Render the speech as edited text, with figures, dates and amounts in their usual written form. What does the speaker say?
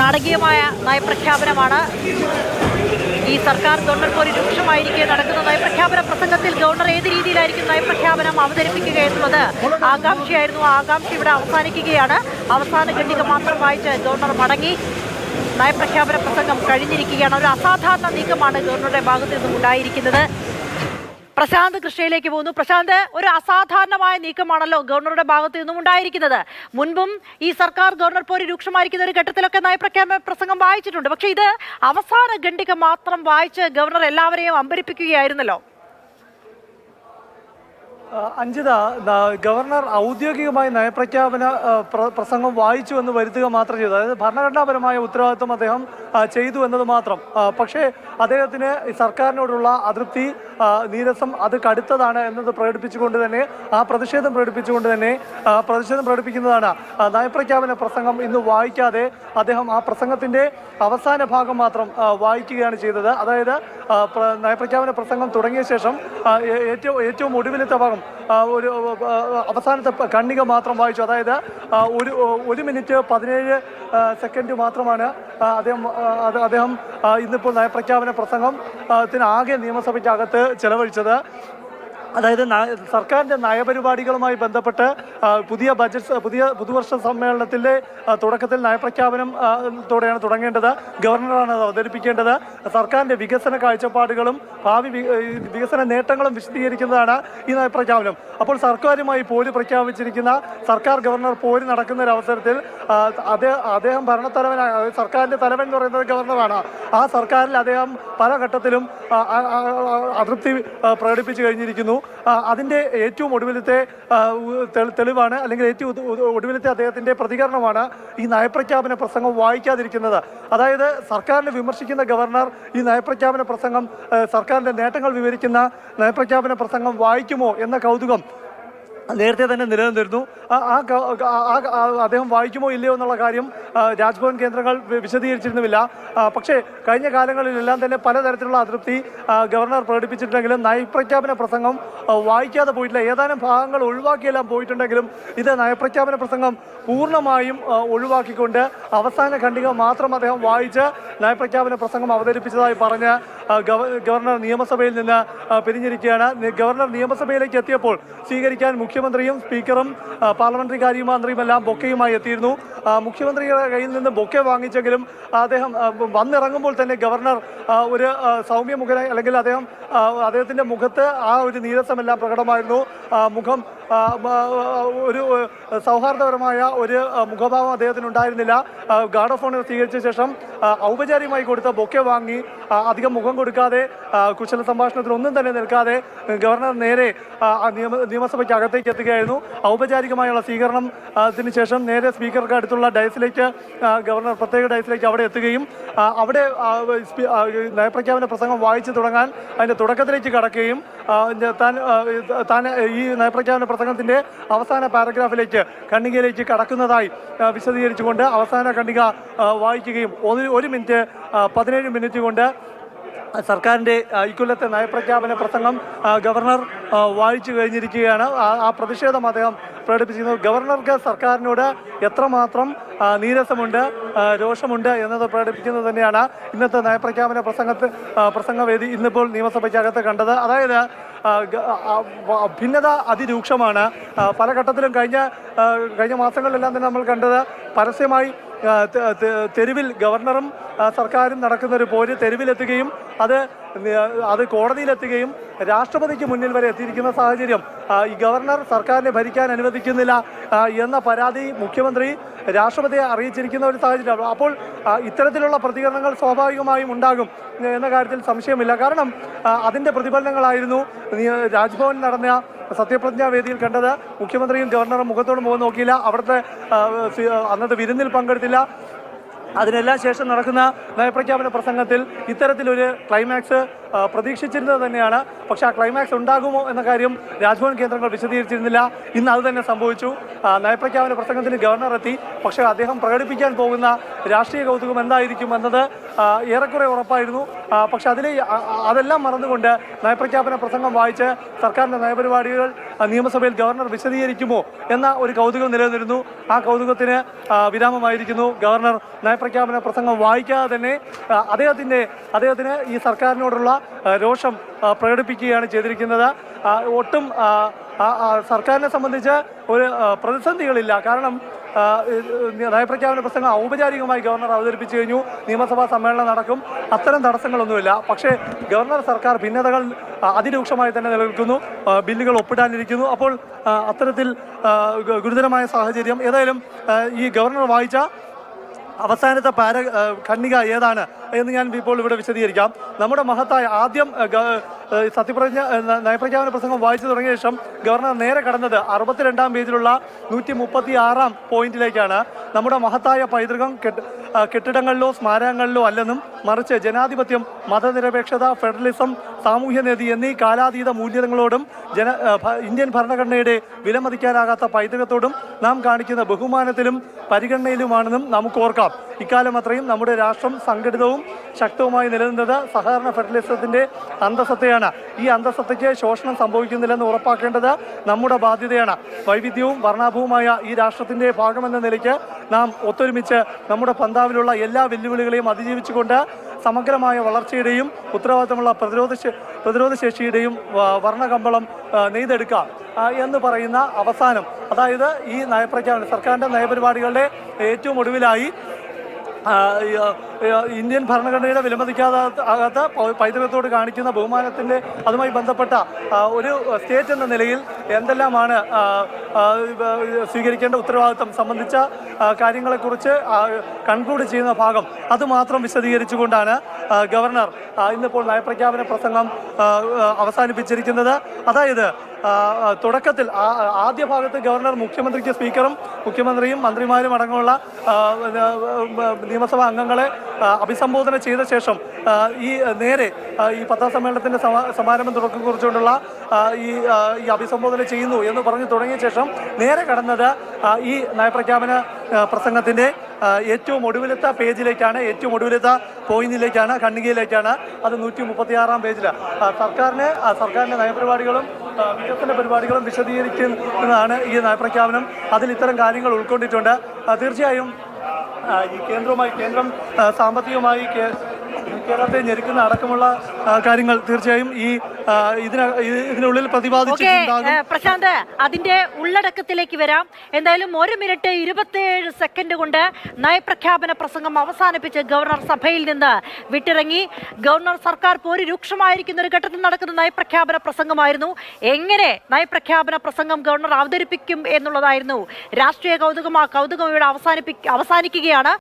നാടകീയമായ നയപ്രഖ്യാപനമാണ്. ഈ സർക്കാർ ഗവർണർ പോലെ രൂക്ഷമായിരിക്കെ നടക്കുന്ന നയപ്രഖ്യാപന പ്രസംഗത്തിൽ ഗവർണർ ഏത് രീതിയിലായിരിക്കും നയപ്രഖ്യാപനം അവതരിപ്പിക്കുക എന്നുള്ളത് ആകാംക്ഷയായിരുന്നു. ആ ആകാംക്ഷ ഇവിടെ അവസാനിക്കുകയാണ്. അവസാന ഖണ്ഡിക മാത്രം വായിച്ച് ഗവർണർ മടങ്ങി. നയപ്രഖ്യാപന പ്രസംഗം കഴിഞ്ഞിരിക്കുകയാണ്. ഒരു അസാധാരണ നീക്കമാണ് ഗവർണറുടെ ഭാഗത്തു നിന്നും ഉണ്ടായിരിക്കുന്നത്. പ്രശാന്ത് കൃഷ്ണയിലേക്ക് പോകുന്നു. പ്രശാന്ത്, ഒരു അസാധാരണമായ നീക്കമാണല്ലോ ഗവർണറുടെ ഭാഗത്തു നിന്നും ഉണ്ടായിരിക്കുന്നത്. മുൻപും ഈ സർക്കാർ ഗവർണർ പോലെ രൂക്ഷമായിരിക്കുന്ന ഒരു ഘട്ടത്തിലൊക്കെ നയപ്രഖ്യാപന പ്രസംഗം വായിച്ചിട്ടുണ്ട്. പക്ഷേ ഇത് അവസാന ഖണ്ഡിക മാത്രം വായിച്ച് ഗവർണർ എല്ലാവരെയും അമ്പരിപ്പിക്കുകയായിരുന്നല്ലോ. അഞ്ജിത, ഗവർണർ ഔദ്യോഗികമായി നയപ്രഖ്യാപന പ്രസംഗം വായിച്ചു എന്ന് വരുത്തുക മാത്രം ചെയ്തു. അതായത് ഭരണഘടനാപരമായ ഉത്തരവാദിത്വം അദ്ദേഹം ചെയ്തു എന്നത് മാത്രം. പക്ഷേ അദ്ദേഹത്തിന് സർക്കാരിനോടുള്ള അതൃപ്തി, നീരസം അത് കടുത്തതാണ് എന്നത് പ്രകടിപ്പിച്ചുകൊണ്ട് തന്നെ പ്രതിഷേധം പ്രകടിപ്പിക്കുന്നതാണ് നയപ്രഖ്യാപന പ്രസംഗം ഇന്ന് വായിക്കാതെ അദ്ദേഹം ആ പ്രസംഗത്തിൻ്റെ അവസാന ഭാഗം മാത്രം വായിക്കുകയാണ് ചെയ്തത്. അതായത് നയപ്രഖ്യാപന പ്രസംഗം തുടങ്ങിയ ശേഷം ഏറ്റവും ഒടുവിലത്തെ ഭാഗം ഒരു അവസാനത്തെ ഖണ്ഡിക മാത്രം വായിച്ചു. അതായത് 1 മിനിറ്റ് 17 സെക്കൻഡ് മാത്രമാണ് അദ്ദേഹം ഇന്നിപ്പോൾ നയപ്രഖ്യാപന പ്രസംഗത്തിന് ആകെ നിയമസഭയ്ക്കകത്ത് ചെലവഴിച്ചത്. അതായത് സർക്കാരിൻ്റെ നയപരിപാടികളുമായി ബന്ധപ്പെട്ട് പുതുവർഷ സമ്മേളനത്തിൻ്റെ തുടക്കത്തിൽ നയപ്രഖ്യാപനത്തോടെയാണ് തുടങ്ങേണ്ടത്. ഗവർണറാണ് അത് അവതരിപ്പിക്കേണ്ടത്. സർക്കാരിൻ്റെ വികസന കാഴ്ചപ്പാടുകളും ഭാവി വികസന നേട്ടങ്ങളും വിശദീകരിക്കുന്നതാണ് ഈ നയപ്രഖ്യാപനം. അപ്പോൾ സർക്കാരുമായി പോര് പ്രഖ്യാപിച്ചിരിക്കുന്ന ഗവർണർ പോര് നടക്കുന്ന ഒരു അവസരത്തിൽ അദ്ദേഹം ഭരണത്തലവനായ സർക്കാരിൻ്റെ തലവൻ എന്ന് പറയുന്നത് ഗവർണറാണ്. ആ സർക്കാരിൽ അദ്ദേഹം പല ഘട്ടത്തിലും അതൃപ്തി പ്രകടിപ്പിച്ചു കഴിഞ്ഞിരിക്കുന്നു. അതിൻ്റെ ഏറ്റവും ഒടുവിലത്തെ തെളിവാണ്, അല്ലെങ്കിൽ ഏറ്റവും ഒടുവിലത്തെ അദ്ദേഹത്തിൻ്റെ പ്രതികരണമാണ് ഈ നയപ്രഖ്യാപന പ്രസംഗം വായിക്കാതിരിക്കുന്നത്. അതായത് സർക്കാരിനെ വിമർശിക്കുന്ന ഗവർണർ ഈ നയപ്രഖ്യാപന പ്രസംഗം, സർക്കാരിൻ്റെ നേട്ടങ്ങൾ വിവരിക്കുന്ന നയപ്രഖ്യാപന പ്രസംഗം വായിക്കുമോ എന്ന കൗതുകം നേരത്തെ തന്നെ നിലനിന്നിരുന്നു. അദ്ദേഹം വായിക്കുമോ ഇല്ലയോ എന്നുള്ള കാര്യം രാജ്ഭവൻ കേന്ദ്രങ്ങൾ വിശദീകരിച്ചിരുന്നുമില്ല. പക്ഷേ കഴിഞ്ഞ കാലങ്ങളിലെല്ലാം തന്നെ പലതരത്തിലുള്ള അതൃപ്തി ഗവർണർ പ്രകടിപ്പിച്ചിട്ടുണ്ടെങ്കിലും നയപ്രഖ്യാപന പ്രസംഗം വായിക്കാതെ പോയിട്ടില്ല. ഏതാനും ഭാഗങ്ങൾ ഒഴിവാക്കിയെല്ലാം പോയിട്ടുണ്ടെങ്കിലും ഇത് നയപ്രഖ്യാപന പ്രസംഗം പൂർണ്ണമായും ഒഴിവാക്കിക്കൊണ്ട് അവസാന ഖണ്ഡിക മാത്രം അദ്ദേഹം വായിച്ച് നയപ്രഖ്യാപന പ്രസംഗം അവതരിപ്പിച്ചതായി പറഞ്ഞ് ഗവർണർ നിയമസഭയിൽ നിന്ന് പിരിഞ്ഞിരിക്കുകയാണ്. ഗവർണർ നിയമസഭയിലേക്ക് എത്തിയപ്പോൾ സ്വീകരിക്കാൻ മുഖ്യമന്ത്രിയും സ്പീക്കറും പാർലമെന്ററി കാര്യമന്ത്രിയുമെല്ലാം ബൊക്കയുമായി എത്തിയിരുന്നു. മുഖ്യമന്ത്രിയുടെ കയ്യിൽ നിന്ന് ബൊക്കെ വാങ്ങിച്ചെങ്കിലും അദ്ദേഹം വന്നിറങ്ങുമ്പോൾ തന്നെ ഗവർണർ ഒരു സൗമ്യമുഖനായി, അല്ലെങ്കിൽ അദ്ദേഹത്തിൻ്റെ മുഖത്ത് ആ ഒരു നീരസമെല്ലാം പ്രകടമായിരുന്നു. മുഖം ഒരു സൗഹാർദ്ദപരമായ ഒരു മുഖഭാവം അദ്ദേഹത്തിന് ഉണ്ടായിരുന്നില്ല. ഗാർഡ് ഓഫ് ഓണർ സ്വീകരിച്ച ശേഷം ഔപചാരികമായി കൊടുത്ത ബൊക്കെ വാങ്ങി അധികം മുഖം കൊടുക്കാതെ കുശല സംഭാഷണത്തിലൊന്നും തന്നെ നിൽക്കാതെ ഗവർണർ നേരെ നിയമസഭയ്ക്ക് അകത്തേക്ക് എത്തുകയായിരുന്നു. ഔപചാരികമായുള്ള സ്വീകരണത്തിന് ശേഷം നേരെ സ്പീക്കർക്ക് അടുത്തുള്ള ഡയസിലേക്ക് ഗവർണർ പ്രത്യേക ഡയസിലേക്ക് അവിടെ എത്തുകയും അവിടെ നയപ്രഖ്യാപന പ്രസംഗം വായിച്ചു തുടങ്ങാൻ അതിൻ്റെ തുടക്കത്തിലേക്ക് കടക്കുകയും താൻ ഈ നയപ്രഖ്യാപന പ്രസംഗത്തിൻ്റെ അവസാന പാരഗ്രാഫിലേക്ക് ഖണ്ഡികയിലേക്ക് കടക്കുന്നതായി വിശദീകരിച്ചുകൊണ്ട് അവസാന ഖണ്ഡിക വായിക്കുകയും 1 മിനിറ്റ് 17 മിനിറ്റ് കൊണ്ട് സർക്കാരിൻ്റെ ഇക്കൊല്ലത്തെ നയപ്രഖ്യാപന പ്രസംഗം ഗവർണർ വായിച്ചു കഴിഞ്ഞിരിക്കുകയാണ്. ആ പ്രതിഷേധം അദ്ദേഹം പ്രകടിപ്പിച്ചിരുന്നു. ഗവർണർക്ക് സർക്കാരിനോട് എത്രമാത്രം നീരസമുണ്ട്, രോഷമുണ്ട് എന്നത് പ്രകടിപ്പിക്കുന്നത് തന്നെയാണ് ഇന്നത്തെ നയപ്രഖ്യാപന പ്രസംഗവേദി ഇന്നിപ്പോൾ നിയമസഭയ്ക്കകത്ത് കണ്ടത്. അതായത് ഭിന്നത അതിരൂക്ഷമാണ്. പല ഘട്ടത്തിലും കഴിഞ്ഞ മാസങ്ങളിലെല്ലാം തന്നെ നമ്മൾ കണ്ടത് പരസ്യമായി തെരുവിൽ ഗവർണറും സർക്കാരും നടക്കുന്നൊരു പോര് തെരുവിലെത്തുകയും അത് കോടതിയിലെത്തുകയും രാഷ്ട്രപതിക്ക് മുന്നിൽ വരെ എത്തിയിരിക്കുന്ന സാഹചര്യം. ഈ ഗവർണർ സർക്കാരിനെ ഭരിക്കാൻ അനുവദിക്കുന്നില്ല എന്ന പരാതി മുഖ്യമന്ത്രി രാഷ്ട്രപതിയെ അറിയിച്ചിരിക്കുന്ന ഒരു സാഹചര്യം. അപ്പോൾ ഇത്തരത്തിലുള്ള പ്രതികരണങ്ങൾ സ്വാഭാവികമായും ഉണ്ടാകും എന്ന കാര്യത്തിൽ സംശയമില്ല. കാരണം അതിൻ്റെ പ്രതിഫലനങ്ങളായിരുന്നു രാജ്ഭവനിൽ നടന്ന സത്യപ്രതിജ്ഞാ വേദിയിൽ കണ്ടത്. മുഖ്യമന്ത്രിയും ഗവർണറും മുഖത്തോട് മുഖം നോക്കിയില്ല. അന്നത്തെ വിരുന്നിൽ പങ്കെടുത്തില്ല. അതിനെല്ലാം ശേഷം നടക്കുന്ന നയപ്രഖ്യാപന പ്രസംഗത്തിൽ ഇത്തരത്തിലൊരു ക്ലൈമാക്സ് പ്രതീക്ഷിച്ചിരുന്നത് തന്നെയാണ്. പക്ഷേ ആ ക്ലൈമാക്സ് ഉണ്ടാകുമോ എന്ന കാര്യം രാജ്ഭവൻ കേന്ദ്രങ്ങൾ വിശദീകരിച്ചിരുന്നില്ല. ഇന്ന് അത് തന്നെ സംഭവിച്ചു. നയപ്രഖ്യാപന പ്രസംഗത്തിന് ഗവർണർ എത്തി. പക്ഷേ അദ്ദേഹം പ്രകടിപ്പിക്കാൻ പോകുന്ന രാഷ്ട്രീയ കൗതുകം എന്തായിരിക്കും എന്നത് ഏറെക്കുറെ ഉറപ്പായിരുന്നു. പക്ഷെ അതെല്ലാം മറന്നുകൊണ്ട് നയപ്രഖ്യാപന പ്രസംഗം വായിച്ച് സർക്കാരിൻ്റെ നയപരിപാടികൾ നിയമസഭയിൽ ഗവർണർ വിശദീകരിക്കുമോ എന്ന ഒരു കൗതുകം നിലനിന്നിരുന്നു. ആ കൗതുകത്തിന് വിരാമമായിരിക്കുന്നു. ഗവർണർ നയപ്രഖ്യാപന പ്രസംഗം വായിക്കാതെ തന്നെ അദ്ദേഹത്തിന് ഈ സർക്കാരിനോടുള്ള രോഷം പ്രകടിപ്പിക്കുകയാണ് ചെയ്തിരിക്കുന്നത്. ഒട്ടും സർക്കാരിനെ സംബന്ധിച്ച് ഒരു പ്രതിസന്ധികളില്ല. കാരണം നയപ്രഖ്യാപന പ്രസംഗം ഔപചാരികമായി ഗവർണർ അവതരിപ്പിച്ചു കഴിഞ്ഞു. നിയമസഭാ സമ്മേളനം നടക്കും. അത്തരം തടസ്സങ്ങളൊന്നുമില്ല. പക്ഷേ ഗവർണർ സർക്കാർ ഭിന്നതകൾ അതിരൂക്ഷമായി തന്നെ നിലനിൽക്കുന്നു. ബില്ലുകൾ ഒപ്പിടാനിരിക്കുന്നു. അപ്പോൾ അത്തരത്തിൽ ഗുരുതരമായ സാഹചര്യം. ഏതായാലും ഈ ഗവർണർ വായിച്ച അവസാനത്തെ ഖണ്ഡിക ഏതാണ് എന്ന് ഞാൻ ഇപ്പോൾ ഇവിടെ വിശദീകരിക്കാം. നമ്മുടെ മഹത്തായ ആദ്യം നയപ്രഖ്യാപന പ്രസംഗം വായിച്ചു തുടങ്ങിയ ശേഷം ഗവർണർ നേരെ കടന്നത് 62-ാം പേജിലുള്ള 136-ാം പോയിന്റിലേക്കാണ്. നമ്മുടെ മഹത്തായ പൈതൃകം കെട്ടിടങ്ങളിലോ സ്മാരകങ്ങളിലോ അല്ലെന്നും മറിച്ച് ജനാധിപത്യം, മതനിരപേക്ഷത, ഫെഡറലിസം, സാമൂഹ്യനീതി എന്നീ കാലാതീത മൂല്യങ്ങളോടും ഇന്ത്യൻ ഭരണഘടനയുടെ വിലമതിക്കാനാകാത്ത പൈതൃകത്തോടും നാം കാണിക്കുന്ന ബഹുമാനത്തിലും പരിഗണനയിലുമാണെന്നും നമുക്ക് ഓർക്കാം. ഇക്കാലം അത്രയും നമ്മുടെ രാഷ്ട്രം സംഘടിതവും ശക്തവുമായി നിലനിന്നത് സഹകരണ ഫെഡറലിസത്തിന്റെ അന്തസത്തയാണ്. ഈ അന്തസത്തയ്ക്ക് ശോഷണം സംഭവിക്കുന്നില്ലെന്ന് ഉറപ്പാക്കേണ്ടത് നമ്മുടെ ബാധ്യതയാണ്. വൈവിധ്യവും വർണ്ണാഭവുമായ ഈ രാഷ്ട്രത്തിന്റെ ഭാഗമെന്ന നിലയ്ക്ക് നാം ഒത്തൊരുമിച്ച് നമ്മുടെ പന്താവിലുള്ള എല്ലാ വെല്ലുവിളികളെയും അതിജീവിച്ചുകൊണ്ട് സമഗ്രമായ വളർച്ചയുടെയും ഉത്തരവാദിത്തമുള്ള പ്രതിരോധശേഷിയുടെയും വർണ്ണകമ്പളം നെയ്തെടുക്കാം എന്ന് പറയുന്ന അവസാനം, അതായത് ഈ നയപ്രഖ്യാപനം സർക്കാരിൻ്റെ നയപരിപാടികളുടെ ഏറ്റവും ഒടുവിലായി ഇന്ത്യൻ ഭരണഘടനയുടെ വിലമതിക്കാത്ത പൈതൃകത്തോട് കാണിക്കുന്ന ബഹുമാനത്തിൻ്റെ അതുമായി ബന്ധപ്പെട്ട ഒരു സ്റ്റേറ്റ് എന്ന നിലയിൽ എന്തെല്ലാമാണ് സ്വീകരിക്കേണ്ട ഉത്തരവാദിത്തം സംബന്ധിച്ച കാര്യങ്ങളെക്കുറിച്ച് കൺക്ലൂഡ് ചെയ്യുന്ന ഭാഗം അതുമാത്രം വിശദീകരിച്ചുകൊണ്ടാണ് ഗവർണർ ഇന്നിപ്പോൾ നയപ്രഖ്യാപന പ്രസംഗം അവസാനിപ്പിച്ചിരിക്കുന്നത്. അതായത് തുടക്കത്തിൽ ആദ്യ ഭാഗത്ത് ഗവർണർ മുഖ്യമന്ത്രിക്ക് സ്പീക്കറും മുഖ്യമന്ത്രിയും മന്ത്രിമാരും അടങ്ങുള്ള നിയമസഭാ അംഗങ്ങളെ അഭിസംബോധന ചെയ്ത ശേഷം നേരെ ഈ പത്രസമ്മേളനത്തിൻ്റെ സമാരംഭം തുടക്കം കുറിച്ചുകൊണ്ടുള്ള ഈ അഭിസംബോധന ചെയ്യുന്നു എന്ന് പറഞ്ഞു തുടങ്ങിയ ശേഷം നേരെ കടന്നത് ഈ നയപ്രഖ്യാപന പ്രസംഗത്തിൻ്റെ ഏറ്റവും ഒടുവിലത്തെ പേജിലേക്കാണ്, ഏറ്റവും ഒടുവിലത്തെ പോയിന്റിലേക്കാണ്, ഖണ്ഡികയിലേക്കാണ്. അത് 136-ാം പേജിൽ സർക്കാരിൻ്റെ നയപരിപാടികളും വികസന പരിപാടികളും വിശദീകരിക്കുന്നതാണ് ഈ നയപ്രഖ്യാപനം. അതിൽ ഇത്തരം കാര്യങ്ങൾ ഉൾക്കൊണ്ടിട്ടുണ്ട്. തീർച്ചയായും ഈ കേന്ദ്രം സാമ്പത്തികമായി കേരളത്തെ ഞെരുക്കുന്ന അടക്കമുള്ള കാര്യങ്ങൾ തീർച്ചയായും ഇതിനുള്ളിൽ പ്രതിപാദിച്ചിട്ടുണ്ടാകും. പ്രശാന്ത്, അതിന്റെ ഉള്ളടക്കത്തിലേക്ക് വരാം. എന്തായാലും 1 മിനിറ്റ് 27 സെക്കൻഡ് കൊണ്ട് നയപ്രഖ്യാപന പ്രസംഗം അവസാനിപ്പിച്ച് ഗവർണർ സഭയിൽ നിന്ന് വിട്ടിറങ്ങി. ഗവർണർ സർക്കാർ പോര് രൂക്ഷമായിരിക്കുന്ന ഒരു ഘട്ടത്തിൽ നടക്കുന്ന നയപ്രഖ്യാപന പ്രസംഗമായിരുന്നു. എങ്ങനെ നയപ്രഖ്യാപന പ്രസംഗം ഗവർണർ അവതരിപ്പിക്കും എന്നുള്ളതായിരുന്നു രാഷ്ട്രീയ കൗതുകം. ആ കൗതുകം ഇവിടെ അവസാനിക്കുകയാണ്.